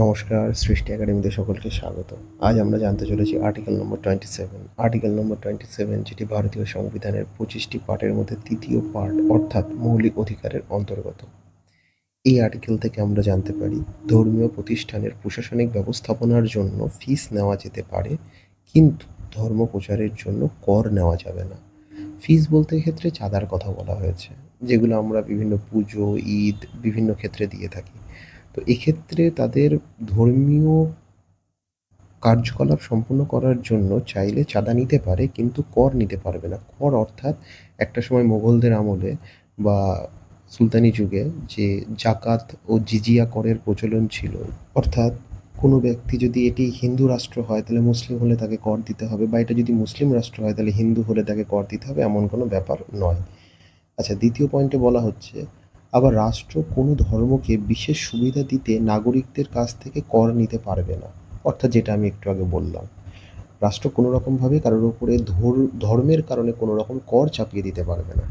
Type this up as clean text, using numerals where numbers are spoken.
নমস্কার, সৃষ্টি একাডেমিতে সকলকে স্বাগত। আজ আমরা জানতে চলেছি আর্টিকেল নম্বর 27। আর্টিকেল নম্বর 27 যেটি ভারতীয় সংবিধানের 25টি পার্টের মধ্যে তৃতীয় পার্ট অর্থাৎ মৌলিক অধিকারের অন্তর্গত। এই আর্টিকেল থেকে আমরা জানতে পারি ধর্মীয় প্রতিষ্ঠানের প্রশাসনিক ব্যবস্থাপনার জন্য ফিস নেওয়া যেতে পারে, কিন্তু ধর্ম প্রচারের জন্য কর নেওয়া যাবে না। ফিস বলতে ক্ষেত্রে চাঁদার কথা বলা হয়েছে, যেগুলো আমরা বিভিন্ন পুজো, ঈদ বিভিন্ন ক্ষেত্রে দিয়ে থাকি। তো এক্ষেত্রে তাদের ধর্মীয় কার্যকলাপ সম্পন্ন করার জন্য চাইলে চাঁদা নিতে পারে, কিন্তু কর নিতে পারবে না। কর অর্থাৎ একটা সময় মোগলদের আমলে বা সুলতানি যুগে যে জাকাত ও জিজিয়া করের প্রচলন ছিল, অর্থাৎ কোনো ব্যক্তি যদি এটি হিন্দু রাষ্ট্র হয় তাহলে মুসলিম হলে তাকে কর দিতে হবে, বা এটা যদি মুসলিম রাষ্ট্র হয় তাহলে হিন্দু হলে তাকে কর দিতে হবে, এমন কোনো ব্যাপার নয়। আচ্ছা, দ্বিতীয় পয়েন্টে বলা হচ্ছে আবার রাষ্ট্র কোনো ধর্মকে বিশেষ সুবিধা দিতে নাগরিকদের কাছ থেকে কর নিতে পারবে না। অর্থাৎ যেটা আমি একটু আগে বললাম, রাষ্ট্র কোনো রকমভাবে কারোর উপরে ধর্মের কারণে কোনো রকম কর চাপিয়ে দিতে পারবে না।